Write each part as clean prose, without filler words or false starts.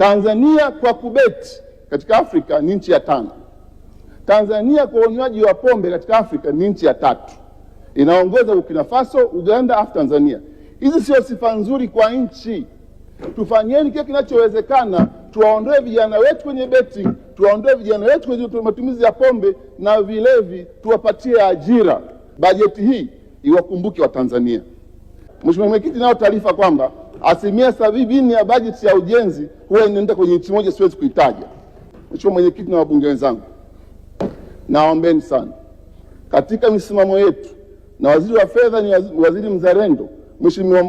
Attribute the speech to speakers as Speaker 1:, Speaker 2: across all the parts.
Speaker 1: Tanzania kwa kubeti katika Afrika ni nchi ya 5. Tanzania kwa unywaji wa pombe katika Afrika ni nchi ya 3. Inaongoza Burkina Faso, Uganda, afu Tanzania. Hizi sio sifa nzuri kwa nchi. Tufanyeni kile kinachowezekana, tuwaondoe vijana wetu kwenye betting, tuwaondoe vijana wetu kwenye matumizi ya pombe na vilevi, tuwapatie ajira. Bajeti hii iwakumbuke wa Tanzania. Mheshimiwa Mwenyekiti, nao taarifa kwamba 70% ya bajeti ya ujenzi huwa inaenda kwenye nchi moja, siwezi kuitaja. Mheshimiwa Mwenyekiti na wabunge wenzangu, naombeni sana katika misimamo yetu, na waziri wa fedha ni waziri mzalendo, Mheshimiwa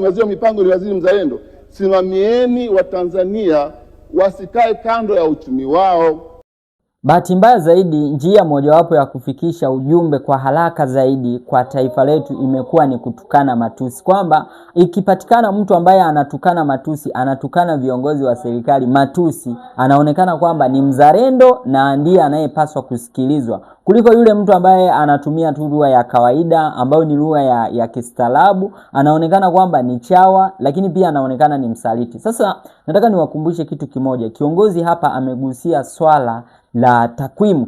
Speaker 1: waziri wa mipango ni waziri mzalendo. Simamieni Watanzania wasikae kando ya uchumi wao.
Speaker 2: Bahati mbaya zaidi, njia mojawapo ya kufikisha ujumbe kwa haraka zaidi kwa taifa letu imekuwa ni kutukana matusi, kwamba ikipatikana mtu ambaye anatukana matusi, anatukana viongozi wa serikali matusi, anaonekana kwamba ni mzalendo na ndiye anayepaswa kusikilizwa, kuliko yule mtu ambaye anatumia tu lugha ya kawaida ambayo ni lugha ya kistaarabu, anaonekana kwamba ni chawa, lakini pia anaonekana ni msaliti. Sasa nataka niwakumbushe kitu kimoja. Kiongozi hapa amegusia swala la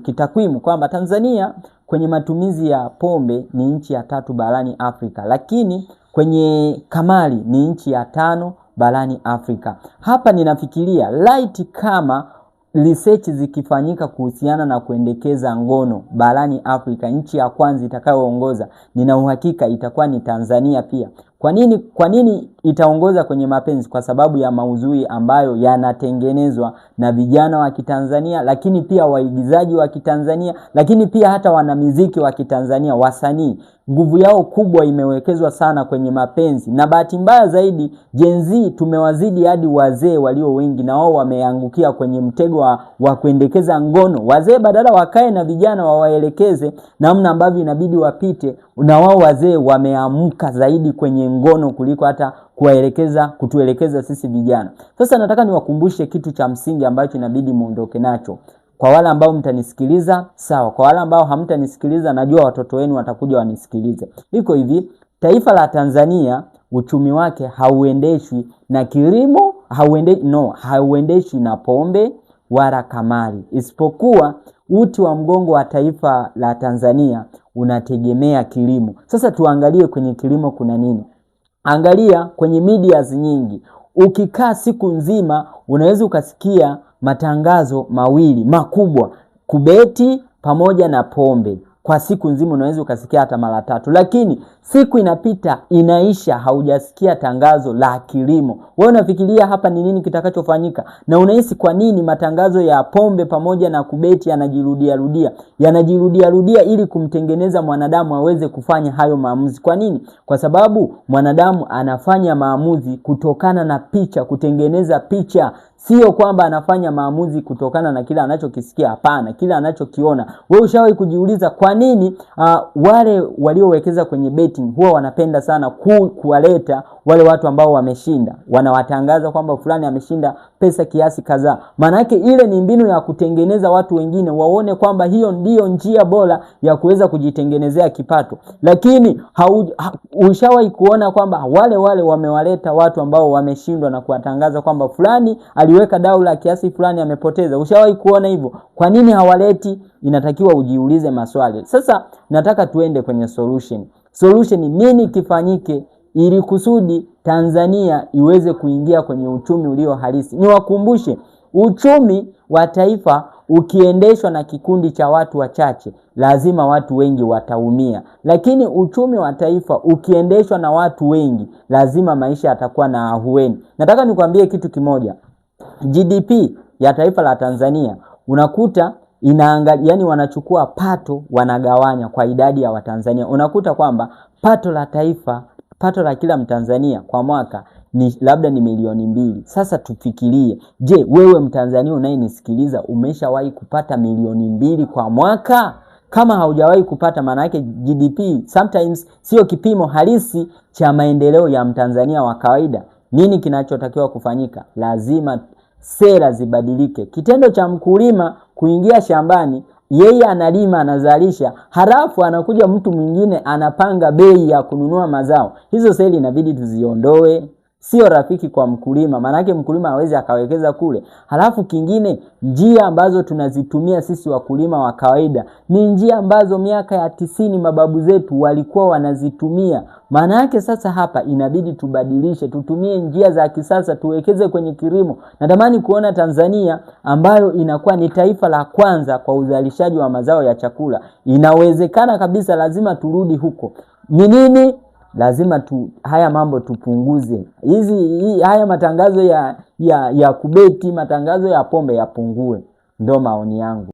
Speaker 2: kitakwimu kwamba Tanzania kwenye matumizi ya pombe ni nchi ya 3 barani Afrika, lakini kwenye kamari ni nchi ya 5 barani Afrika. Hapa ninafikiria light kama research zikifanyika kuhusiana na kuendekeza ngono barani Afrika, nchi ya kwanza itakayoongoza nina uhakika itakuwa ni Tanzania pia. Kwa nini itaongoza kwenye mapenzi? Kwa sababu ya maudhui ambayo yanatengenezwa na vijana wa Kitanzania, lakini pia waigizaji wa Kitanzania, lakini pia hata wanamuziki wa Kitanzania, wasanii. Nguvu yao kubwa imewekezwa sana kwenye mapenzi, na bahati mbaya zaidi Gen Z tumewazidi hadi wazee walio wengi, na wao wameangukia kwenye mtego wa kuendekeza ngono. Wazee badala wakae na vijana wawaelekeze namna ambavyo inabidi wapite, na wao wazee wameamka zaidi kwenye ngono kuliko hata kutuelekeza sisi vijana. Sasa nataka niwakumbushe kitu cha msingi ambacho inabidi muondoke nacho. Kwa wale ambao mtanisikiliza, sawa. Kwa wale ambao hamtanisikiliza, najua watoto wenu watakuja wanisikilize. Iko hivi, taifa la Tanzania uchumi wake hauendeshwi na kilimo, hauendeshwi na pombe wala kamari. Isipokuwa uti wa mgongo wa taifa la Tanzania unategemea kilimo. Sasa tuangalie kwenye kilimo kuna nini. Angalia kwenye medias nyingi. Ukikaa siku nzima unaweza ukasikia matangazo mawili makubwa, kubeti pamoja na pombe. Kwa siku nzima unaweza ukasikia hata mara 3, lakini siku inapita inaisha haujasikia tangazo la kilimo. Wewe unafikiria hapa ni nini kitakachofanyika? Na unahisi kwa nini matangazo ya pombe pamoja na kubeti yanajirudia rudia ili kumtengeneza mwanadamu aweze kufanya hayo maamuzi? Kwa nini? Kwa sababu mwanadamu anafanya maamuzi kutokana na picha, kutengeneza picha. Sio kwamba anafanya maamuzi kutokana na kila anachokisikia, hapana, kila anachokiona. Wewe ushawahi kujiuliza kwa nini wale waliowekeza kwenye betting huwa wanapenda sana kuwaleta wale watu ambao wameshinda, wanawatangaza kwamba fulani ameshinda pesa kiasi kadhaa? Maana yake ile ni mbinu ya kutengeneza watu wengine waone kwamba hiyo ndiyo njia bora ya kuweza kujitengenezea kipato. Lakini ushawahi kuona kwamba wale wamewaleta watu ambao wameshindwa na kuwatangaza kwamba fulani aliweka daula kiasi fulani amepoteza? Ushawahi kuona hivyo? Kwa nini hawaleti? Inatakiwa ujiulize maswali. Sasa nataka tuende kwenye solution. Solution nini kifanyike ili kusudi Tanzania iweze kuingia kwenye uchumi ulio halisi? Niwakumbushe, uchumi wa taifa ukiendeshwa na kikundi cha watu wachache, lazima watu wengi wataumia. Lakini uchumi wa taifa ukiendeshwa na watu wengi, lazima maisha yatakuwa na ahueni. Nataka nikwambie kitu kimoja. GDP ya taifa la Tanzania unakuta yani wanachukua pato wanagawanya kwa idadi ya Watanzania. Unakuta kwamba pato la taifa, pato la kila Mtanzania kwa mwaka labda ni milioni 2. Sasa tufikirie, je, wewe Mtanzania unayenisikiliza umeshawahi kupata milioni 2 kwa mwaka? Kama haujawahi kupata, maana yake GDP sometimes sio kipimo halisi cha maendeleo ya Mtanzania wa kawaida. Nini kinachotakiwa kufanyika? Lazima sera zibadilike. Kitendo cha mkulima kuingia shambani, yeye analima, anazalisha, halafu anakuja mtu mwingine anapanga bei ya kununua mazao. Hizo sera inabidi tuziondoe. sio rafiki kwa mkulima, maanake mkulima hawezi akawekeza kule. Halafu kingine, njia ambazo tunazitumia sisi wakulima wa kawaida ni njia ambazo miaka ya 90 mababu zetu walikuwa wanazitumia. Maana yake sasa hapa inabidi tubadilishe, tutumie njia za kisasa, tuwekeze kwenye kilimo. Natamani kuona Tanzania ambayo inakuwa ni taifa la kwanza kwa uzalishaji wa mazao ya chakula. Inawezekana kabisa, lazima turudi huko. Ni nini? Lazima haya mambo tupunguze. Haya matangazo ya kubeti, matangazo ya pombe yapungue. Ndio maoni yangu.